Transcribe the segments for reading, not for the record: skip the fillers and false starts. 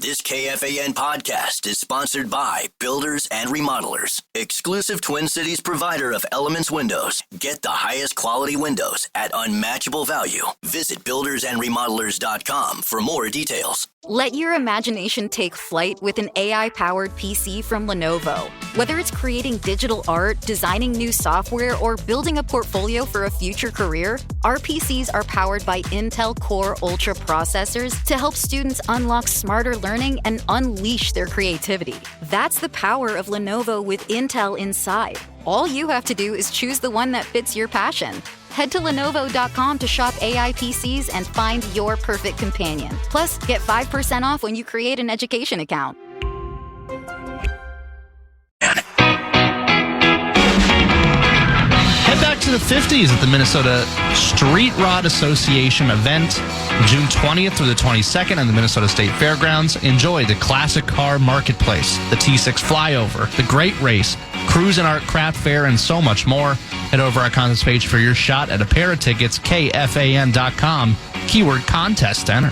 This KFAN podcast is sponsored by Builders and Remodelers, exclusive Twin Cities provider of Elements Windows. Get the highest quality windows at unmatchable value. Visit buildersandremodelers.com for more details. Let your imagination take flight with an AI-powered PC from Lenovo. Whether it's creating digital art, designing new software, or building a portfolio for a future career, our PCs are powered by Intel Core Ultra processors to help students unlock smarter learning and unleash their creativity. That's the power of Lenovo with Intel inside. All you have to do is choose the one that fits your passion. Head to Lenovo.com to shop AI PCs and find your perfect companion. Plus, get 5% off when you create an education account. Head back to the 50s at the Minnesota Street Rod Association event, June 20th through the 22nd at the Minnesota State Fairgrounds. Enjoy the classic car marketplace, the T6 flyover, the Great Race, Cruise and Art Craft Fair, and so much more. Head over our contest page for your shot at a pair of tickets, KFAN.com, keyword contest to enter.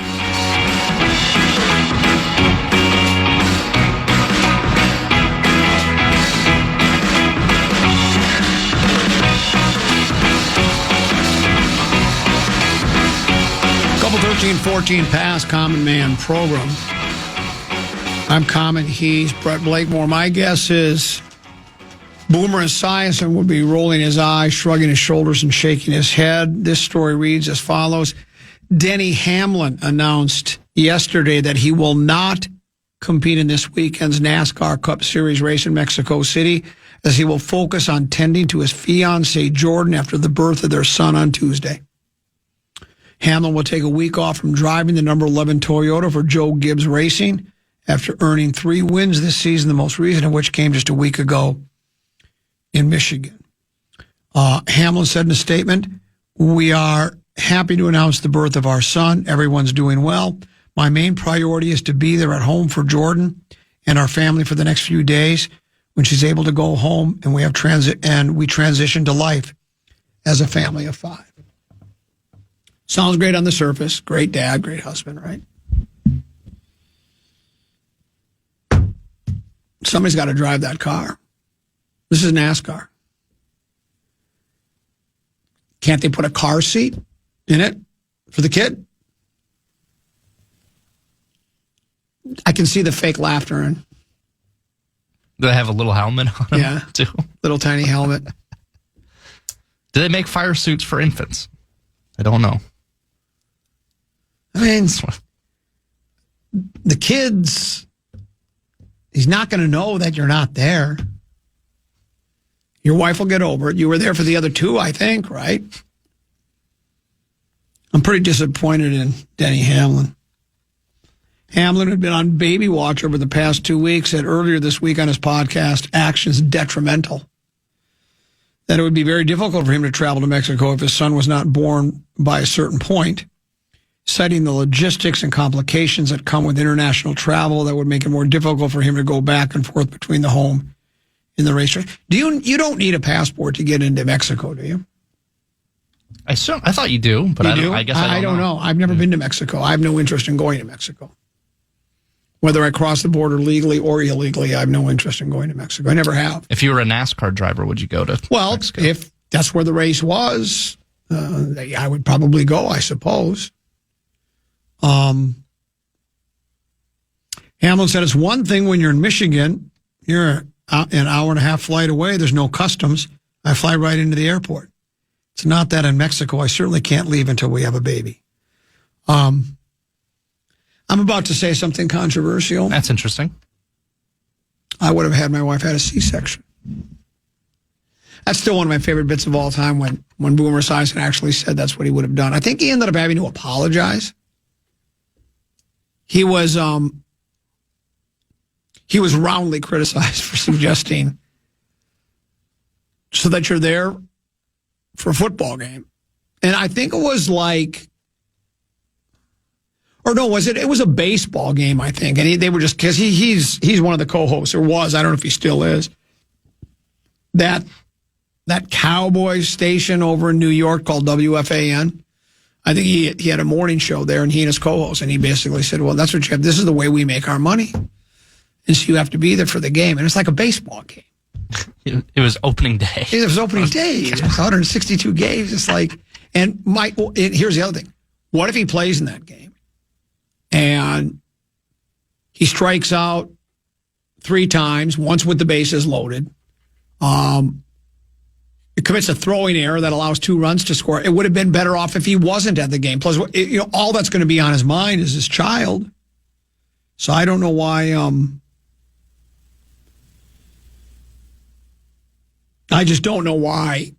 Couple 13-14 pass, Common Man Program. I'm Common, he's Brett Blakemore. My guess is Boomer Esiason would be rolling his eyes, shrugging his shoulders, and shaking his head. This story reads as follows. Denny Hamlin announced yesterday that he will not compete in this weekend's NASCAR Cup Series race in Mexico City, as he will focus on tending to his fiancée, Jordan, after the birth of their son on Tuesday. Hamlin will take a week off from driving the number 11 Toyota for Joe Gibbs Racing after earning 3 wins this season, the most recent of which came just a week ago in Michigan. Hamlin said in a statement, "We are happy to announce the birth of our son. Everyone's doing well. My main priority is to be there at home for Jordan and our family for the next few days when she's able to go home, and we transition to life as a family of 5. Sounds great on the surface. Great dad, great husband, right? Somebody's got to drive that car. This is NASCAR. Can't they put a car seat in it for the kid? I can see the fake laughter. And Do they have a little helmet on them? Yeah, too? Little tiny helmet. Do they make fire suits for infants? I don't know. I mean, the kids, he's not going to know that you're not there. Your wife will get over it. You were there for the other 2, I think, right? I'm pretty disappointed in Denny Hamlin. Hamlin had been on baby watch over the past 2 weeks, said earlier this week on his podcast, actions detrimental. That it would be very difficult for him to travel to Mexico if his son was not born by a certain point, citing the logistics and complications that come with international travel that would make it more difficult for him to go back and forth between the home and the racetrack. You don't need a passport to get into Mexico, do you? I thought you do, but I guess I don't know. I've never been to Mexico. I have no interest in going to Mexico. Whether I cross the border legally or illegally, I have no interest in going to Mexico. I never have. If you were a NASCAR driver, would you go to Mexico? If that's where the race was, I would probably go, I suppose. Hamlin said it's one thing when you're in Michigan, you're an hour and a half flight away, there's no customs. I fly right into the airport. It's not that in Mexico. I certainly can't leave until we have a baby. I'm about to say something controversial. That's interesting. I would have had my wife had a C-section. That's still one of my favorite bits of all time when Boomer Esiason actually said that's what he would have done. I think he ended up having to apologize. He was roundly criticized for suggesting so that you're there for a football game. And I think it was like, or no, was it? It was a baseball game, I think. And they were just, because he's one of the co-hosts, or was, I don't know if he still is, that Cowboys station over in New York called WFAN. I think he had a morning show there, and he and his co-host, and he basically said, well, that's what you have. This is the way we make our money. And so you have to be there for the game. And it's like a baseball game. It was opening day. It was opening day. It's 162 games. It's like, and here's the other thing. What if he plays in that game and he strikes out 3 times, once with the bases loaded, it commits a throwing error that allows 2 runs to score. It would have been better off if he wasn't at the game. Plus, all that's going to be on his mind is his child. So I don't know why. I just don't know why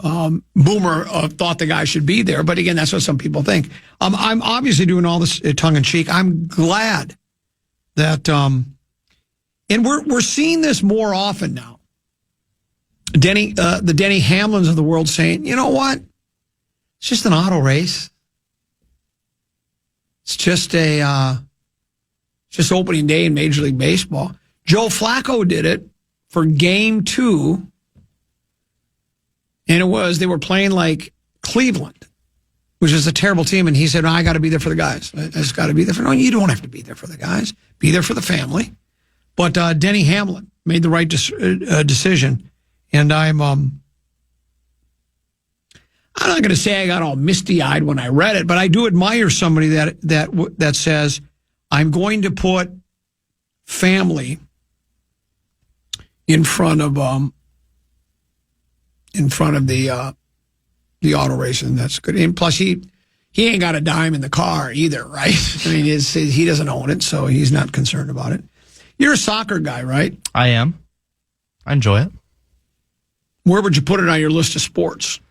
Boomer thought the guy should be there. But again, that's what some people think. I'm obviously doing all this tongue in cheek. I'm glad that, and we're seeing this more often now. The Denny Hamlins of the world saying, you know what? It's just an auto race. It's just just opening day in Major League Baseball. Joe Flacco did it for Game 2. And they were playing like Cleveland, which is a terrible team. And he said, I got to be there for the guys. I just got to be there for, no, you don't have to be there for the guys. Be there for the family. But Denny Hamlin made the right decision. And I'm not going to say I got all misty-eyed when I read it, but I do admire somebody that says, I'm going to put family in front of the auto racing. That's good. And plus, he ain't got a dime in the car either, right? I mean, he doesn't own it, so he's not concerned about it. You're a soccer guy, right? I am. I enjoy it. Where would you put it on your list of sports?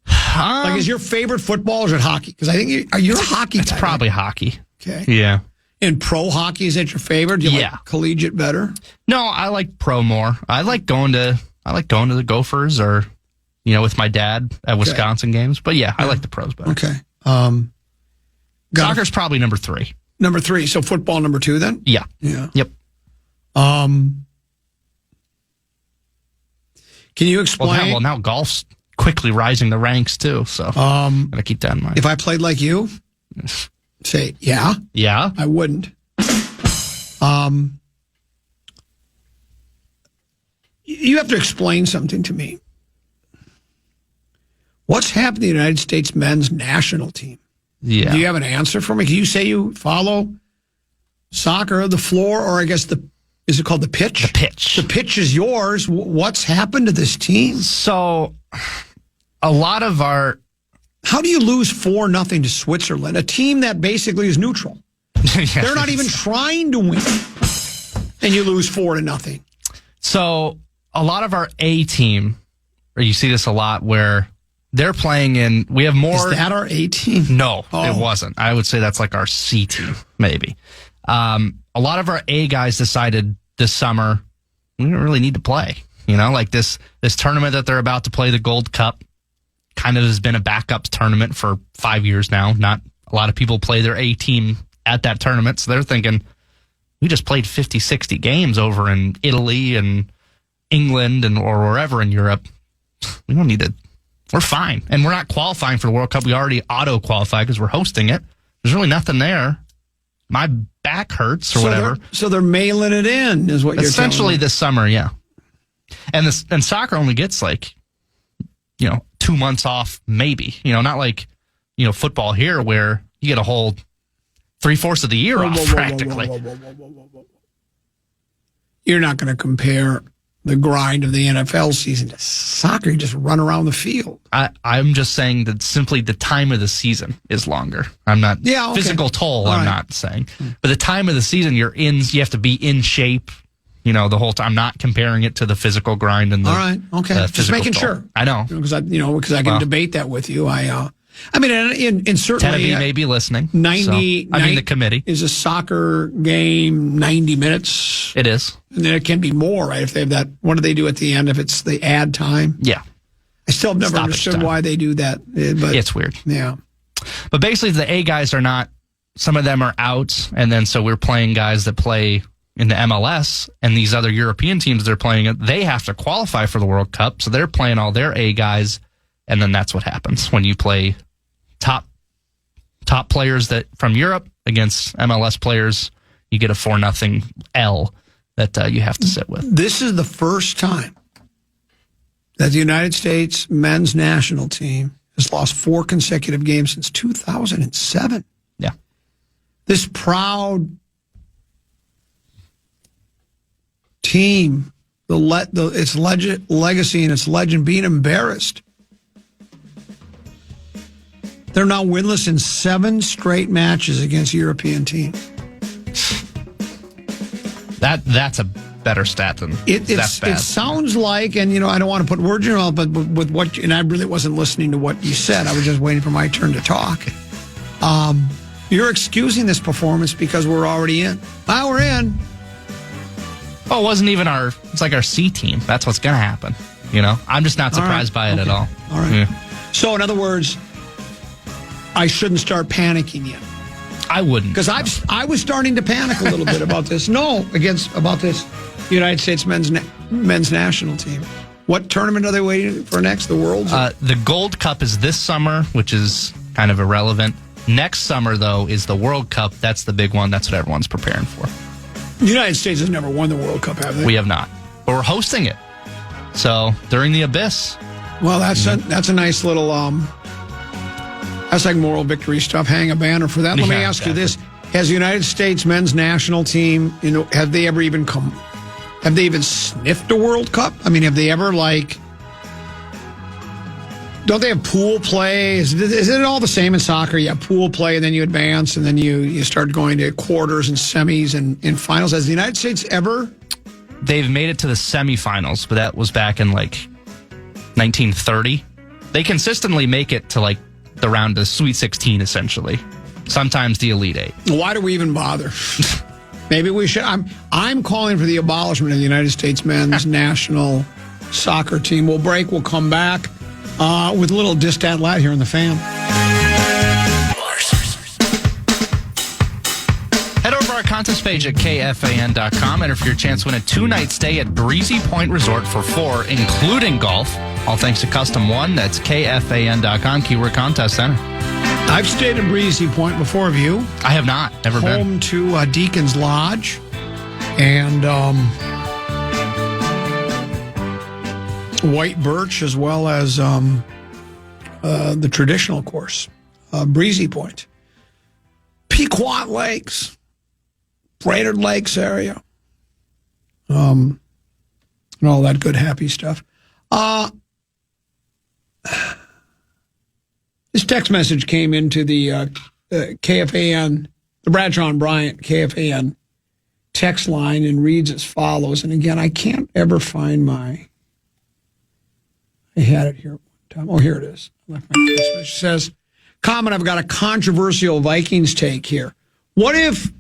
Is your favorite football or is it hockey? Because I think you're a hockey guy. It's probably hockey. Okay. Yeah. And pro hockey, is that your favorite? Do you like collegiate better? No, I like pro more. I like going to the Gophers or, with my dad at Wisconsin games. But I like the pros better. Okay. Soccer's probably number 3. Number 3. So football number 2 then? Yeah. Yeah. Yep. Can you explain? Well, now golf's quickly rising the ranks too. So gotta keep that in mind. If I played like you, say, yeah. Yeah. I wouldn't. You have to explain something to me. What's happened to the United States men's national team? Yeah. Do you have an answer for me? Can you say you follow soccer, the floor, or I guess is it called the pitch? The pitch. The pitch is yours. What's happened to this team? So, a lot of our... How do you lose 4-0 to Switzerland, a team that basically is neutral? They're not even trying to win, and you lose 4-0. So, a lot of our A team, or you see this a lot, where they're playing in... We have more... Is that our A team? No, It wasn't. I would say that's like our C team, maybe. A lot of our A guys decided this summer we don't really need to play. Like this tournament that they're about to play, the Gold Cup, kind of has been a backup tournament for 5 years now. Not a lot of people play their A team at that tournament, so they're thinking, we just played 50, 60 games over in Italy and England or wherever in Europe. We don't need to. We're fine. And we're not qualifying for the World Cup. We already auto-qualified because we're hosting it. There's really nothing there. My back hurts or whatever. So they're mailing it in, is what you're telling me. Essentially this summer, yeah. And soccer only gets 2 months off, maybe. Not like, football here where you get a whole 3/4 of the year off, practically. You're not going to compare the grind of the NFL season to soccer. You just run around the field. I'm just saying that simply the time of the season is longer. I'm not physical toll. I'm not saying, but the time of the season you have to be in shape. The whole time. I'm not comparing it to the physical grind and the. All right, okay, just making sure. I know because I can debate that with you. I mean, and certainly Tennessee may be listening. 90. The committee is a soccer game. 90 minutes. It is, and then it can be more, right? If they have that, what do they do at the end? If it's the add time, yeah. I still have never understood why they do that. But it's weird. Yeah, but basically, the A guys are not. Some of them are out, and then so we're playing guys that play in the MLS, and these other European teams they're playing it. They have to qualify for the World Cup, so they're playing all their A guys, and then that's what happens when you play top top players that from Europe against MLS players, you get a 4-0 L that you have to sit with. This is the first time that the United States men's national team has lost 4 consecutive games since 2007. Yeah. This proud team, its legacy and its legend being embarrassed. They're now winless in 7 straight matches against European teams. That's a better stat than that's bad. It sounds like, and I don't want to put words in your mouth, but with what, and I really wasn't listening to what you said. I was just waiting for my turn to talk. You're excusing this performance because we're already in. Well, we're in. Oh, it wasn't even it's like our C team. That's what's going to happen. I'm just not surprised by it at all. All right. Yeah. So, in other words, I shouldn't start panicking yet. I wouldn't. Because I was starting to panic a little bit about this. About this United States men's national team. What tournament are they waiting for next? The World's? The Gold Cup is this summer, which is kind of irrelevant. Next summer, though, is the World Cup. That's the big one. That's what everyone's preparing for. The United States has never won the World Cup, have they? We have not. But we're hosting it. So, during the abyss. Well, that's a nice little... That's like moral victory stuff. Hang a banner for that. Let me ask you this. Has the United States men's national team, have they even sniffed a World Cup? I mean, have they ever, don't they have pool play? Is it all the same in soccer? You have pool play, and then you advance, and then you start going to quarters and semis and finals. Has the United States ever? They've made it to the semifinals, but that was back in, 1930. They consistently make it to, the round of Sweet 16, essentially. Sometimes the Elite Eight. Why do we even bother? Maybe we should. I'm calling for the abolishment of the United States men's national soccer team. We'll break. We'll come back with a little distat lat here in the fan. Head over to our contest page at KFAN.com. Enter for your chance to win a 2-night stay at Breezy Point Resort for 4, including golf. All thanks to Custom One. That's KFAN.com. Keyword contest center. I've stayed at Breezy Point before. Have you? I have not. Never been. Home to Deacon's Lodge and White Birch, as well as the traditional course, Breezy Point. Pequot Lakes, Brainerd Lakes area, and all that good, happy stuff. This text message came into the KFAN, the Bradshaw and Bryant KFAN text line, and reads as follows. And again, I can't ever find I had it here at one time. Oh, here it is. I left my text message. It says, comment, I've got a controversial Vikings take here. What if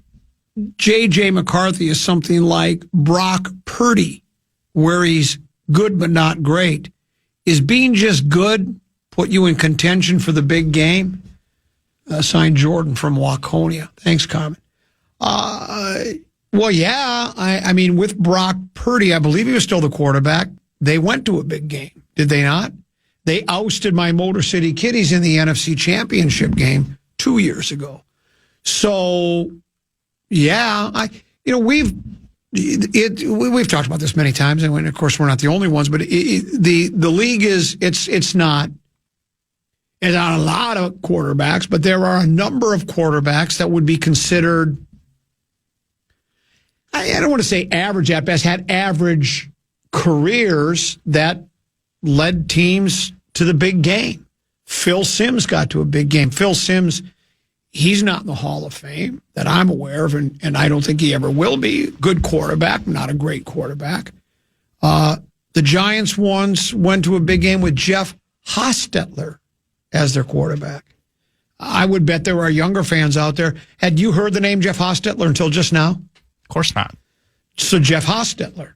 J.J. McCarthy is something like Brock Purdy, where he's good but not great? Is being just good put you in contention for the big game? Signed Jordan from Waconia. Thanks, comment. Well, yeah. I mean, with Brock Purdy, I believe he was still the quarterback. They went to a big game, did they not? They ousted my Motor City Kitties in the NFC Championship game 2 years ago. So, yeah, we've talked about this many times, and of course we're not the only ones. But the league it's not a lot of quarterbacks, but there are a number of quarterbacks that would be considered. I don't want to say average at best, had average careers that led teams to the big game. Phil Simms got to a big game. Phil Simms, he's not in the Hall of Fame that I'm aware of, and I don't think he ever will be. Good quarterback, not a great quarterback. The Giants once went to a big game with Jeff Hostetler as their quarterback. I would bet there are younger fans out there. Had you heard the name Jeff Hostetler until just now? Of course not. So Jeff Hostetler.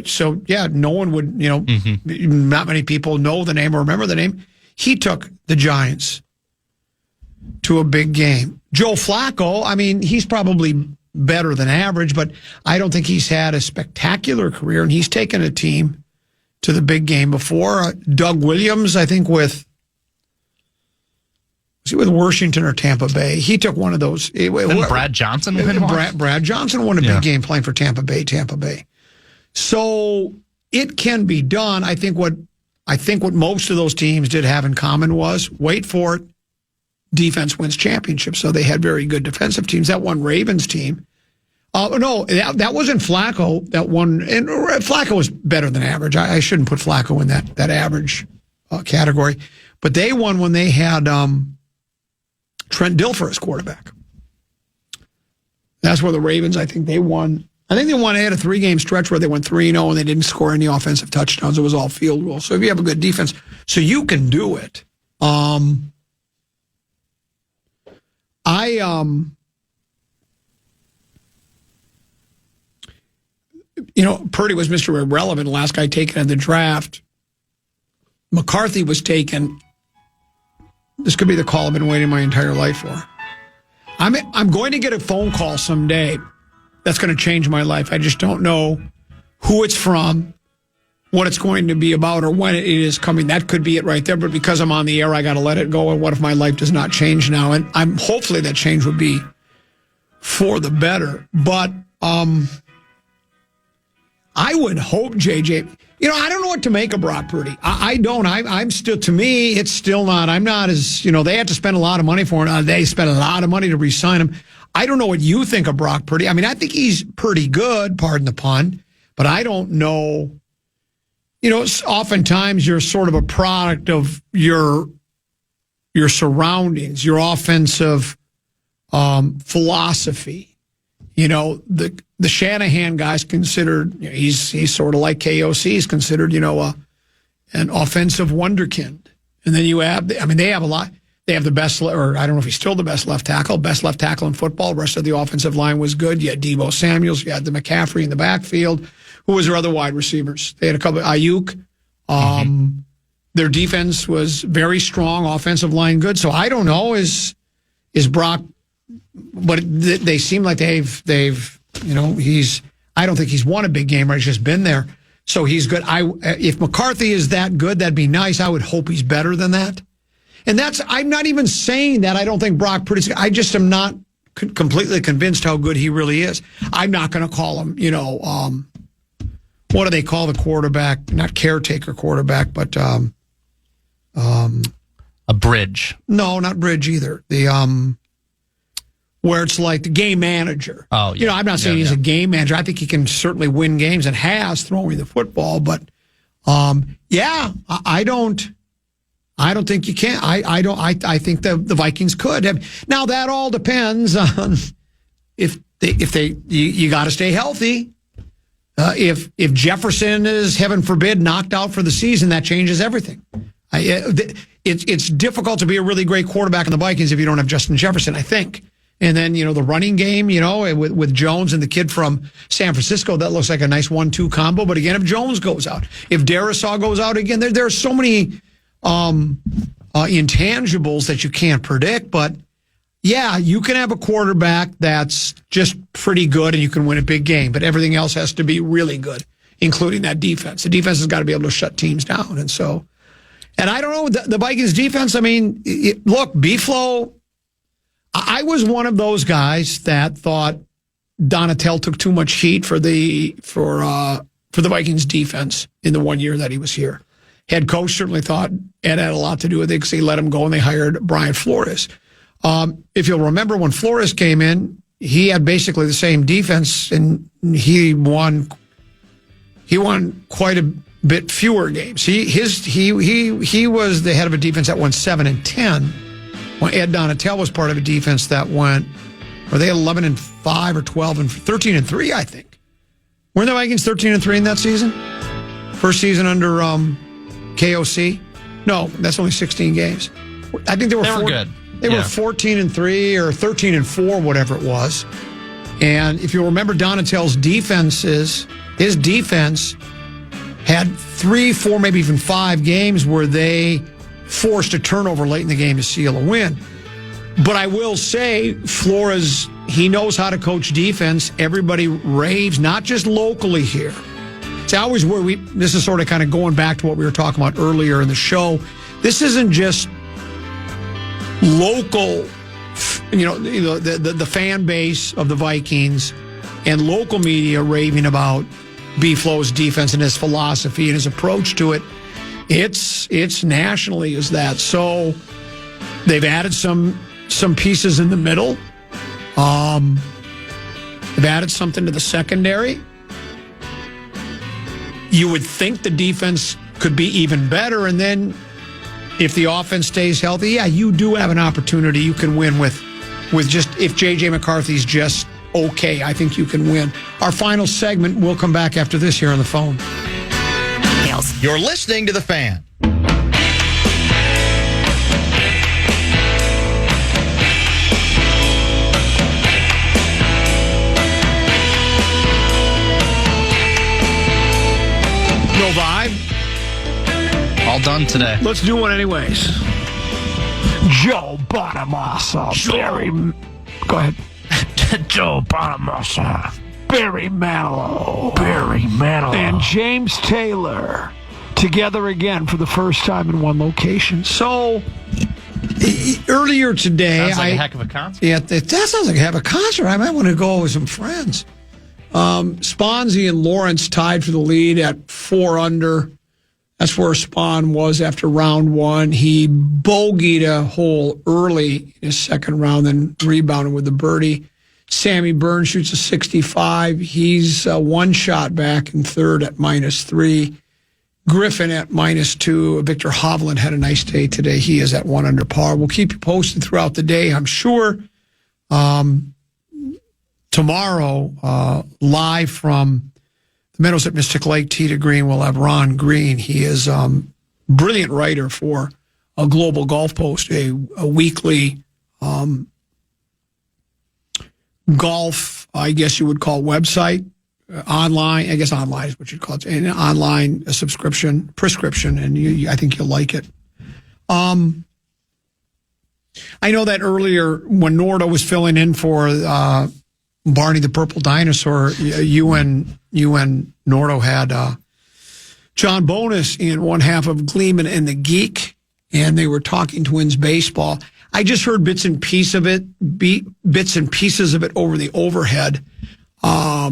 So, yeah, no one would, not many people know the name or remember the name. He took the Giants to a big game. Joe Flacco, I mean, he's probably better than average, but I don't think he's had a spectacular career, and he's taken a team to the big game before. Doug Williams, I think, with Was he with Washington or Tampa Bay? He took one of those. Didn't Brad Johnson win one? Brad Johnson won a big game playing for Tampa Bay. So it can be done. I think what most of those teams did have in common was, wait for it, defense wins championships. So they had very good defensive teams. That one Ravens team. No, that wasn't Flacco. That one, and Flacco was better than average. I shouldn't put Flacco in that average category. But they won when they had Trent Dilfer as quarterback. That's where the Ravens, I think they won. They had a 3-game stretch where they went 3-0 and they didn't score any offensive touchdowns. It was all field goals. So if you have a good defense, so you can do it. Purdy was Mr. Irrelevant, the last guy taken in the draft. McCarthy was taken. This could be the call I've been waiting my entire life for. I'm going to get a phone call someday that's going to change my life. I just don't know who it's from, what it's going to be about, or when it is coming. That could be it right there. But because I'm on the air, I got to let it go. And what if my life does not change now? And hopefully that change would be for the better. But I would hope, JJ, I don't know what to make of Brock Purdy. I don't. I'm still, to me, it's still not. I'm not as, they had to spend a lot of money for him. They spent a lot of money to re-sign him. I don't know what you think of Brock Purdy. I mean, I think he's pretty good, pardon the pun, but I don't know. Oftentimes you're sort of a product of your surroundings, your offensive philosophy. The Shanahan guy's considered, he's sort of like KOC. He's considered, an offensive wonderkind. And then you have, they have a lot. They have the best, or I don't know if he's still the best left tackle in football. The rest of the offensive line was good. You had Deebo Samuels. You had the McCaffrey in the backfield. Who was their other wide receivers? They had a couple, Ayuk. Their defense was very strong, offensive line good. So I don't know, is Brock, but they seem like they've I don't think he's won a big game, right? He's just been there. So he's good. If McCarthy is that good, that'd be nice. I would hope he's better than that. And I'm not even saying that I don't think Brock Purdy, I just am not completely convinced how good he really is. I'm not going to call him, what do they call the quarterback? Not caretaker quarterback, but a bridge. No, not bridge either. The where it's like the game manager. Oh, yeah. I'm not saying he's a game manager. I think he can certainly win games and has throwing the football, but I don't think you can. I think the Vikings could have. Now that all depends on if you got to stay healthy. If Jefferson is, heaven forbid, knocked out for the season, that changes everything. It's difficult to be a really great quarterback in the Vikings if you don't have Justin Jefferson, I think. And then, the running game, with Jones and the kid from San Francisco, that looks like a nice 1-2 combo. But again, if Jones goes out, if Darisaw goes out again, there are so many intangibles that you can't predict. But yeah, you can have a quarterback that's just pretty good and you can win a big game, but everything else has to be really good, including that defense. The defense has got to be able to shut teams down. And I don't know, the Vikings defense, look, B-Flow, I was one of those guys that thought Donatel took too much heat for the Vikings defense in the 1 year that he was here. Head coach certainly thought Ed had a lot to do with it because he let him go and they hired Brian Flores. If you'll remember when Flores came in, he had basically the same defense and he won quite a bit fewer games. He was the head of a defense that won 7-10. When Ed Donatel was part of a defense that went, were they 11-5 or 13-3, I think. Weren't the Vikings 13-3 in that season? First season under KOC? No, that's only 16 games. I think they were good. They were 14-3 or 13-4, whatever it was. And if you remember Donatel's defenses, his defense had 3, 4, maybe even 5 games where they forced a turnover late in the game to seal a win. But I will say, Flores, he knows how to coach defense. Everybody raves, not just locally here. It's always where this is sort of kind of going back to what we were talking about earlier in the show. This isn't just local, the fan base of the Vikings and local media raving about B-Flow's defense and his philosophy and his approach to it. It's nationally is that. So they've added some pieces in the middle. They've added something to the secondary. You would think the defense could be even better, and then if the offense stays healthy, yeah, you do have an opportunity. You can win with just if J.J. McCarthy's just okay. I think you can win. Our final segment will come back after this here on the phone. You're listening to The Fan. No vibe? All done today. Let's do one anyways. Joe Bonamassa. Go ahead. Joe Bonamassa. Barry Manilow. And James Taylor together again for the first time in one location. So, earlier today... Sounds like a heck of a concert. Yeah, that sounds like a heck of a concert. I might want to go with some friends. Sponzi and Lawrence tied for the lead at 4 under. That's where Spawn was after round one. He bogeyed a hole early in his second round, then rebounded with the birdie. Sammy Burns shoots a 65. He's one shot back in third at -3. Griffin at -2. Victor Hovland had a nice day today. He is at 1 under par. We'll keep you posted throughout the day, I'm sure. Tomorrow, live from the Meadows at Mystic Lake, Tee to Green, we'll have Ron Green. He is a brilliant writer for a Global Golf Post, a weekly golf, I guess you would call website, online. I guess online is what you'd call it, an online prescription, and I think you'll like it. I know that earlier when Nordo was filling in for Barney the Purple Dinosaur, you and Nordo had John Bonus in one half of Gleeman and the Geek, and they were talking Twins baseball. I just heard bits and pieces of it over the overhead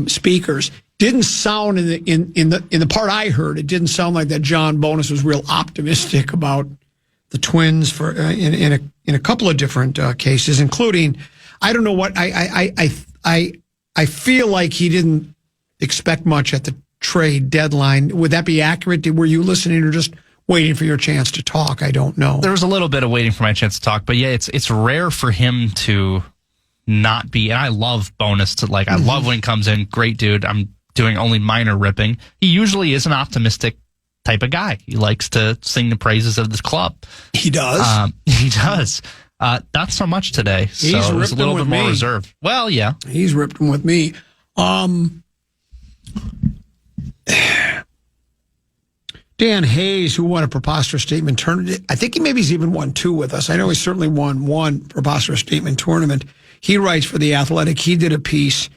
speakers. Didn't sound in the part I heard. It didn't sound like that John Bonus was real optimistic about the Twins for in a couple of different cases, including I don't know what I feel like he didn't expect much at the trade deadline. Would that be accurate? Were you listening or just waiting for your chance to talk? I don't know. There was a little bit of waiting for my chance to talk, but yeah, it's rare for him to not be. And I love Bonus. I love when he comes in. Great dude. I'm doing only minor ripping. He usually is an optimistic type of guy. He likes to sing the praises of this club. He does. He does. Not so much today. So He's it was a little bit more reserved. Well, yeah. He's ripped him with me. Dan Hayes, who won a preposterous statement tournament, I think he's even won 2 with us. I know he certainly won 1 preposterous statement tournament. He writes for The Athletic. He did a piece.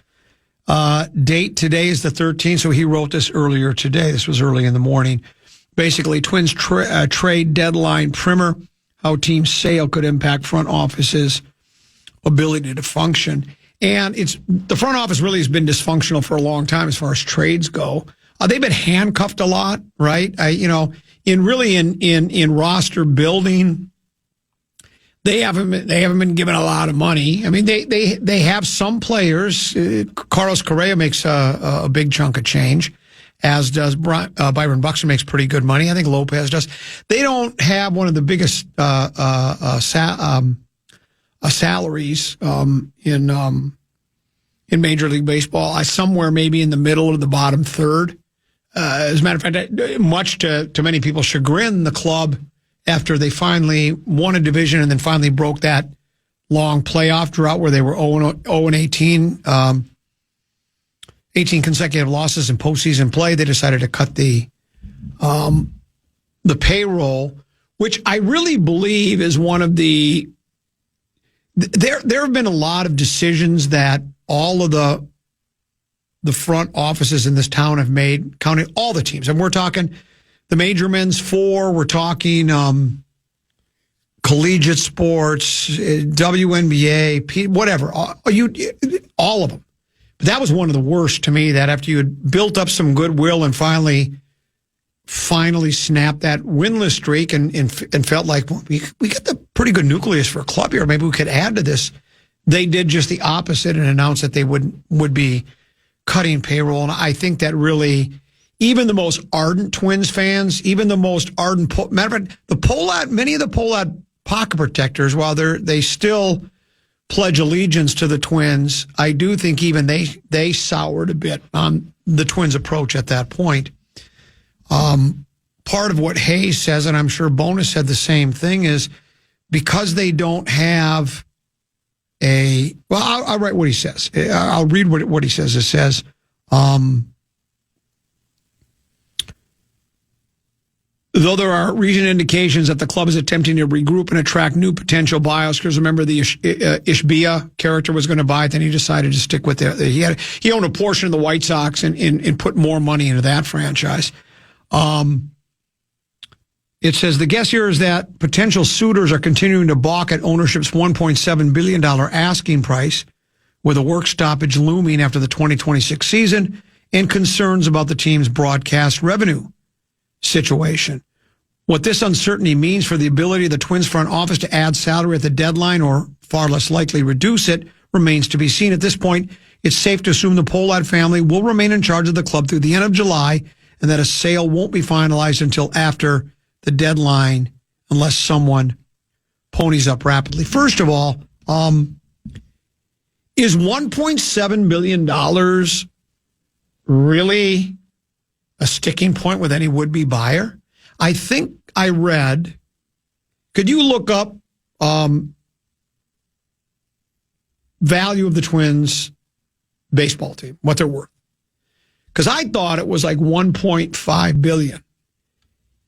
Date today is the 13th, so he wrote this earlier today. This was early in the morning. Basically, Twins trade deadline primer, how team sale could impact front office's ability to function. And the front office really has been dysfunctional for a long time as far as trades go. They've been handcuffed a lot, right? In roster building, they haven't been given a lot of money. I mean, they have some players. Carlos Correa makes a big chunk of change, as does Byron Buxton makes pretty good money. I think Lopez does. They don't have one of the biggest salaries in Major League Baseball. Somewhere maybe in the middle or the bottom third. As a matter of fact, much to many people's chagrin, the club, after they finally won a division and then finally broke that long playoff drought where they were 0-18, 18 consecutive losses in postseason play, they decided to cut the payroll, which I really believe is one of the... There have been a lot of decisions that all of the front offices in this town have made, counting all the teams. And we're talking the major men's 4. We're talking collegiate sports, WNBA, whatever, all of them. But that was one of the worst to me, that after you had built up some goodwill and finally snapped that winless streak and felt like, well, we got the pretty good nucleus for a club here. Maybe we could add to this. They did just the opposite and announced that they would be cutting payroll. And I think that really, even the most ardent Twins fans, even the most ardent, matter of fact, many of the Pollard pocket protectors, while they still pledge allegiance to the Twins, I do think even they soured a bit on the Twins' approach at that point. Part of what Hayes says, and I'm sure Bonus said the same thing, is because they don't have I'll write what he says. I'll read what he says. It says, though there are recent indications that the club is attempting to regroup and attract new potential buyers, because remember the Ishbia character was going to buy it, then he decided to stick with it. He owned a portion of the White Sox and put more money into that franchise. It says the guess here is that potential suitors are continuing to balk at ownership's $1.7 billion asking price, with a work stoppage looming after the 2026 season and concerns about the team's broadcast revenue situation. What this uncertainty means for the ability of the Twins front office to add salary at the deadline, or far less likely reduce it, remains to be seen. At this point, it's safe to assume the Pollard family will remain in charge of the club through the end of July, and that a sale won't be finalized until after the deadline, unless someone ponies up rapidly. First of all, is $1.7 billion really a sticking point with any would-be buyer? I think I read, could you look up value of the Twins baseball team, what they're worth? Because I thought it was like $1.5 billion.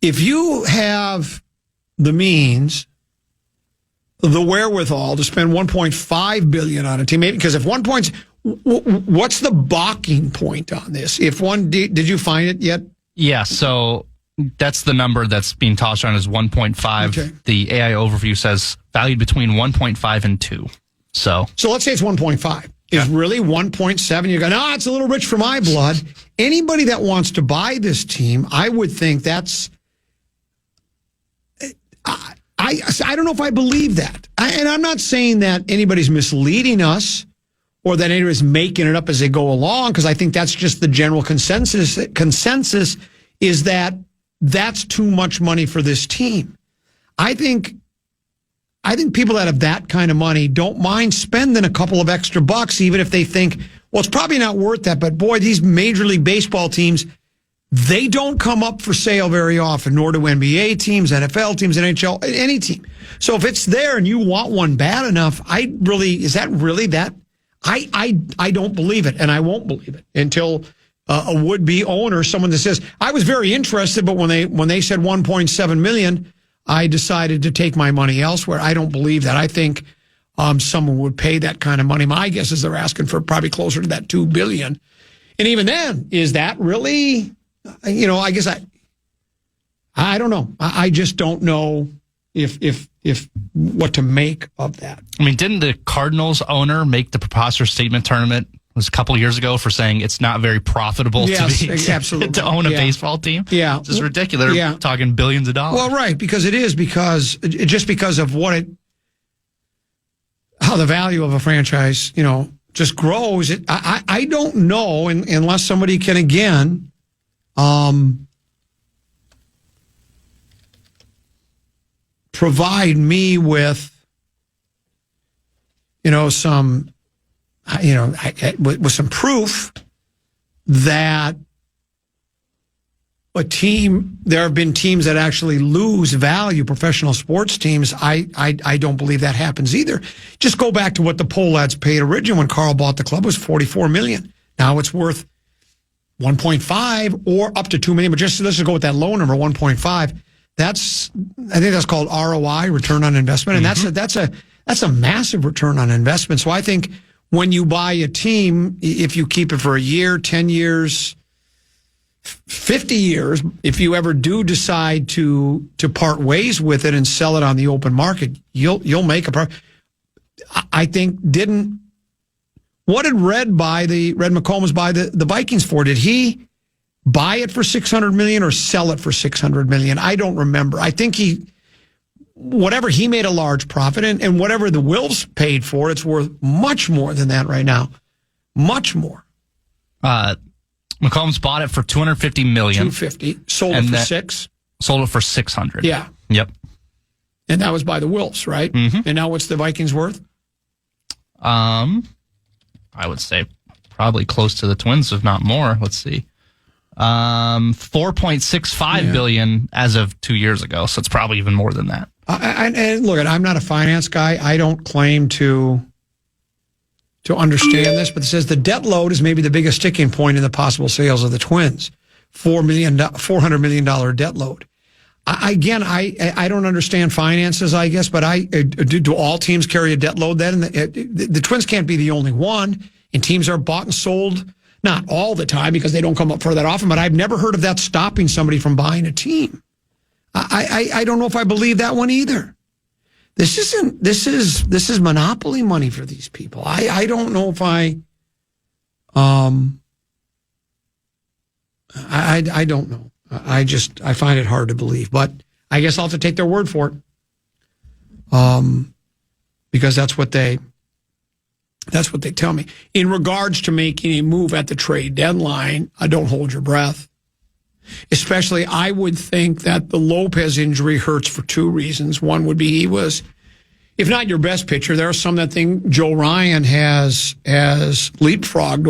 If you have the means, the wherewithal to spend $1.5 billion on a team, maybe because if what's the balking point on this? If one did you find it yet? Yeah, so that's the number that's being tossed around as 1.5. Okay. The AI overview says valued between 1.5 and 2. So let's say it's 1.5. Is really 1.7? You go, no, it's a little rich for my blood. Anybody that wants to buy this team, I would think that's. I don't know if I believe that. And I'm not saying that anybody's misleading us or that anybody's making it up as they go along, because I think that's just the general consensus. Consensus is that that's too much money for this team. I think people that have that kind of money don't mind spending a couple of extra bucks, even if they think, well, it's probably not worth that. But boy, these Major League Baseball teams, they don't come up for sale very often, nor do NBA teams, NFL teams, NHL, any team. So if it's there and you want one bad enough, is that really that? I don't believe it, and I won't believe it until a would-be owner, someone that says, I was very interested, but when they said $1.7 million, I decided to take my money elsewhere. I don't believe that. I think someone would pay that kind of money. My guess is they're asking for probably closer to that $2 billion. And even then, is that really, I guess I don't know. I just don't know if what to make of that. I mean, didn't the Cardinals owner make the preposterous statement tournament? It was a couple of years ago for saying it's not very profitable to own a baseball team. Yeah. It's just ridiculous. They're talking billions of dollars. Well, right, because it is because of how the value of a franchise, just grows. I don't know unless somebody can again provide me with some with some proof that there have been teams that actually lose value, professional sports teams. I don't believe that happens either. Just go back to what the Pollards paid originally when Carl bought the club. It was $44 million. Now it's worth 1.5 or up to $2 million. But let's just go with that low number, 1.5. I think that's called ROI, return on investment, and that's a massive return on investment. So I think when you buy a team, if you keep it for a year, 10 years, 50 years, if you ever do decide to part ways with it and sell it on the open market, you'll make a profit. I think what did Red McComas buy the Vikings for? Did he buy it for $600 million or sell it for $600 million? I don't remember. I think whatever he made a large profit, and whatever the Wolves paid for, it's worth much more than that right now. Much more. McCombs bought it for $250 million. $250. Sold it for $600. Sold it for $600. Yeah. Yep. And that was by the Wolves, right? Mm-hmm. And now what's the Vikings worth? I would say probably close to the Twins, if not more. Let's see. $4.65 billion as of 2 years ago. So it's probably even more than that. And look, I'm not a finance guy. I don't claim to understand this, but it says the debt load is maybe the biggest sticking point in the possible sales of the Twins. $400 million debt load. I don't understand finances, I guess, but do all teams carry a debt load then? The Twins can't be the only one, and teams are bought and sold, not all the time because they don't come up for that often, but I've never heard of that stopping somebody from buying a team. I don't know if I believe that one either. This is monopoly money for these people. I don't know if I don't know. I find it hard to believe, but I guess I'll have to take their word for it. Because that's what they tell me. In regards to making a move at the trade deadline, don't hold your breath. Especially, I would think that the Lopez injury hurts for two reasons. One would be he was, if not your best pitcher, there are some that think Joe Ryan has leapfrogged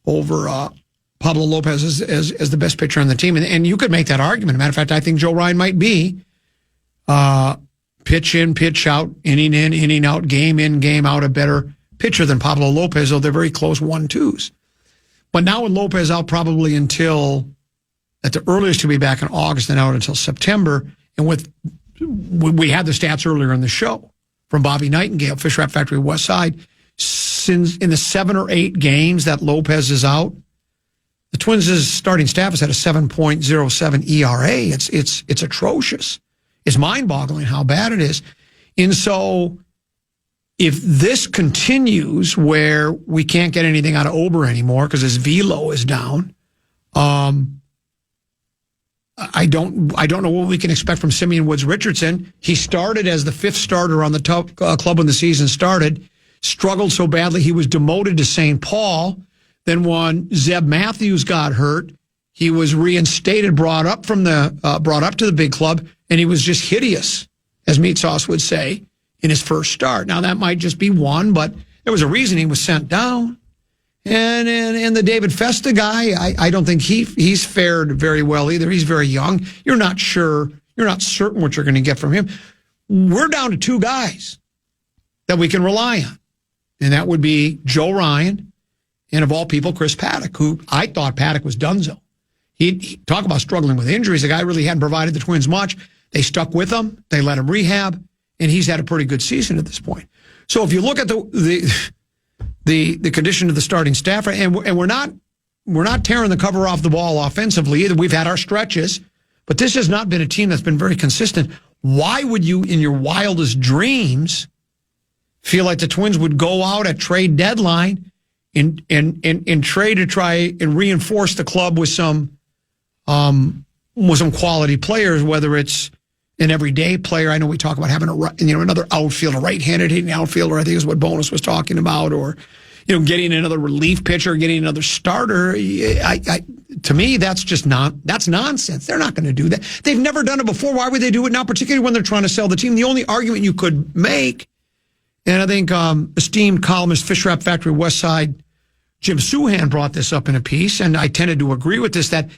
over Pablo Lopez as the best pitcher on the team. And you could make that argument. As a matter of fact, I think Joe Ryan might be pitch in, pitch out, inning in, inning out, game in, game out, a better pitcher than Pablo Lopez, though they're very close 1-2s. But now with Lopez out probably until, at the earliest, he'll be back in August and out until September. And we had the stats earlier in the show from Bobby Nightingale, Fish Wrap Factory West Side. Since in the 7 or 8 games that Lopez is out, the Twins' starting staff has had a 7.07 ERA. It's atrocious. It's mind-boggling how bad it is. And so if this continues where we can't get anything out of Ober anymore because his velo is down, I don't know what we can expect from Simeon Woods Richardson. He started as the 5th starter on the top club when the season started, struggled so badly he was demoted to St. Paul. Then when Zeb Matthews got hurt, he was reinstated, brought up to the big club, and he was just hideous, as Meat Sauce would say, in his first start. Now, that might just be one, but there was a reason he was sent down. And the David Festa guy, I don't think he's fared very well either. He's very young. You're not certain what you're going to get from him. We're down to 2 guys that we can rely on, and that would be Joe Ryan and, of all people, Chris Paddock, who I thought Paddock was donezo. He talk about struggling with injuries. The guy really hadn't provided the Twins much. They stuck with him. They let him rehab, and he's had a pretty good season at this point. So if you look at the condition of the starting staff, and we're not tearing the cover off the ball offensively either. We've had our stretches, but this has not been a team that's been very consistent. Why would you, in your wildest dreams, feel like the Twins would go out at trade deadline and trade to try and reinforce the club with some quality players, whether it's an everyday player? I know we talk about having another outfielder, right-handed hitting outfielder, I think is what Bonus was talking about, or getting another relief pitcher, getting another starter. To me, that's nonsense. They're not going to do that. They've never done it before. Why would they do it now, particularly when they're trying to sell the team? The only argument you could make, and I think esteemed columnist Fish Wrap Factory West Side Jim Suhan brought this up in a piece, and I tended to agree with this, that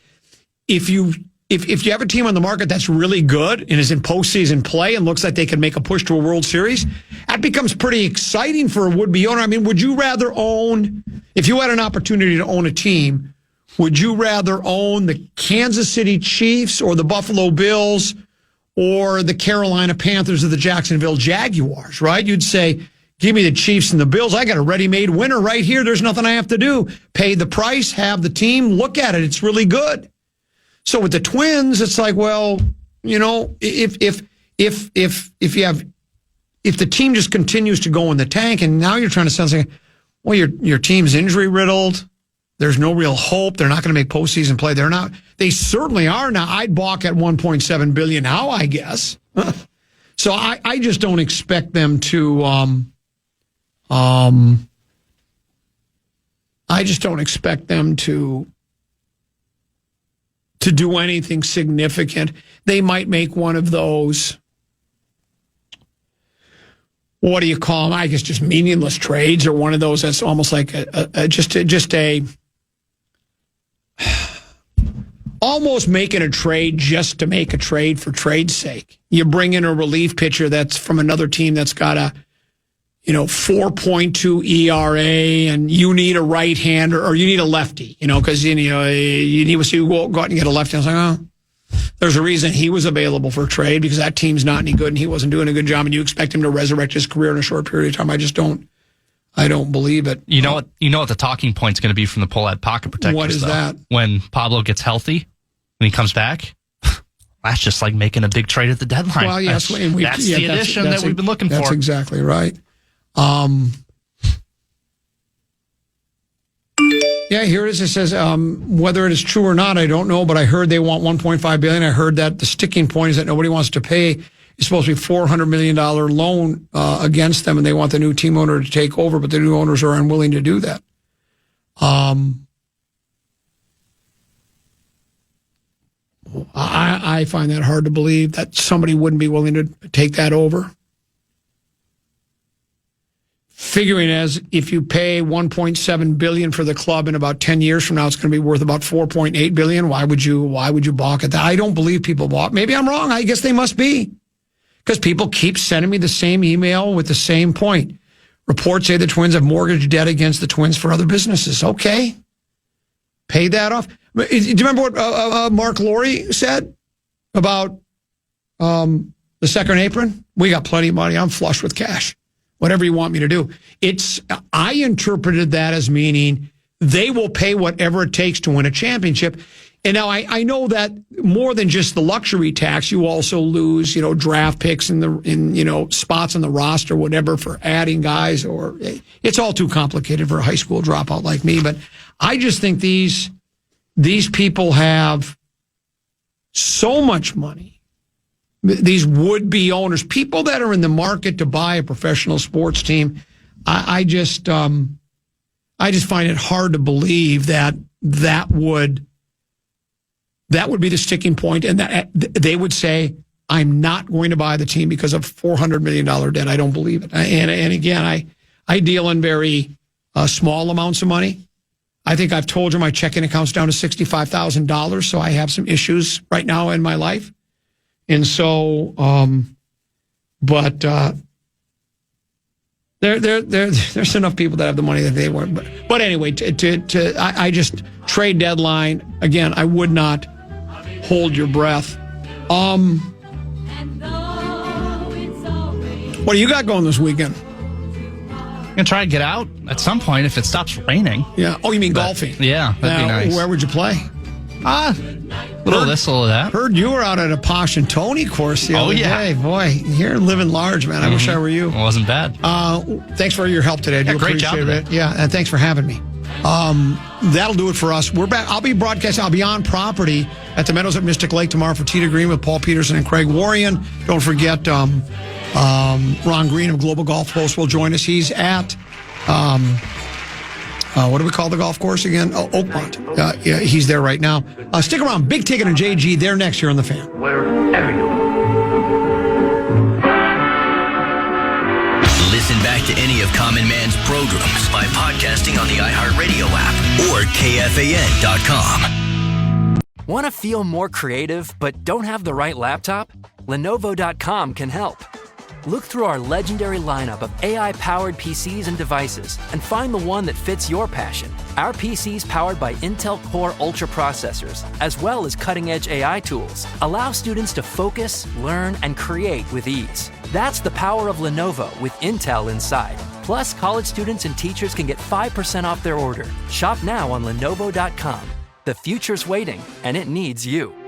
if you have a team on the market that's really good and is in postseason play and looks like they can make a push to a World Series, that becomes pretty exciting for a would-be owner. I mean, would you rather own, if you had an opportunity to own a team, would you rather own the Kansas City Chiefs or the Buffalo Bills or the Carolina Panthers or the Jacksonville Jaguars, right? You'd say, Give me the Chiefs and the Bills. I got a ready-made winner right here. There's nothing I have to do. Pay the price, have the team, look at it. It's really good. So with the Twins, it's like, well, you know, if the team just continues to go in the tank, and now you're trying to say, well, your team's injury riddled. There's no real hope. They're not going to make postseason play. They're not. They certainly are now. I'd balk at $1.7 billion now, I guess. So I just don't expect them to. I just don't expect them to do anything significant. They might make one of those. What do you call them? I guess just meaningless trades, or one of those that's almost like almost making a trade just to make a trade for trade's sake. You bring in a relief pitcher that's from another team that's got a 4.2 ERA, and you need a right-hander or you need a lefty, because you need to go out and get a lefty. I was like, oh, there's a reason he was available for trade, because that team's not any good and he wasn't doing a good job, and you expect him to resurrect his career in a short period of time. I don't believe it. You know what the talking point's going to be from the Pohlad pocket protectors? What is that? When Pablo gets healthy, when he comes back, that's just like making a big trade at the deadline. Well, yes, that's the addition that we've been looking for. That's exactly right. Yeah, here it is. It says, whether it is true or not, I don't know, but I heard they want $1.5 billion. I heard that the sticking point is that nobody wants to pay. It's supposed to be $400 million loan against them, and they want the new team owner to take over, but the new owners are unwilling to do that. I find that hard to believe that somebody wouldn't be willing to take that over. Figuring as if you pay $1.7 billion for the club, in about 10 years from now, it's going to be worth about $4.8 billion. Why would you balk at that? I don't believe people balk. Maybe I'm wrong. I guess they must be, because people keep sending me the same email with the same point. Reports say the Twins have mortgage debt against the Twins for other businesses. Okay, pay that off. Do you remember what Mark Laurie said about the second apron? We got plenty of money. I'm flush with cash. Whatever you want me to do. I interpreted that as meaning they will pay whatever it takes to win a championship. And now I know that more than just the luxury tax, you also lose, draft picks in spots on the roster, whatever, for adding guys, or it's all too complicated for a high school dropout like me. But I just think these people have so much money. These would-be owners, people that are in the market to buy a professional sports team, I just find it hard to believe that would be the sticking point, and that they would say, "I'm not going to buy the team because of $400 million debt." I don't believe it. And again, I deal in very small amounts of money. I think I've told you my checking account's down to $65,000, so I have some issues right now in my life. And so, there's enough people that have the money that they want. But anyway, I just trade deadline again. I would not hold your breath. What do you got going this weekend? I'm gonna try and get out at some point if it stops raining. Yeah. Oh, you mean golfing? Yeah, that'd be nice. Where would you play? Little this, little that. Heard you were out at a Posh and Tony course the other day. Boy, you're living large, man. I wish I were you. It wasn't bad. Thanks for your help today. I do great job appreciate it. Yeah, and thanks for having me. That'll do it for us. We're back. I'll be broadcasting. I'll be on property at the Meadows at Mystic Lake tomorrow for Tee to Green with Paul Peterson and Craig Warrion. Don't forget, Ron Green of Global Golf Post will join us. He's at... what do we call the golf course again? Oh, Oakmont. Yeah, he's there right now. Stick around. Big Ticket and JG, they're next here on The Fan. Wherever you are. Listen back to any of Common Man's programs by podcasting on the iHeartRadio app or KFAN.com. Want to feel more creative but don't have the right laptop? Lenovo.com can help. Look through our legendary lineup of AI-powered PCs and devices and find the one that fits your passion. Our PCs powered by Intel Core Ultra processors, as well as cutting-edge AI tools, allow students to focus, learn, and create with ease. That's the power of Lenovo with Intel inside. Plus, college students and teachers can get 5% off their order. Shop now on Lenovo.com. The future's waiting, and it needs you.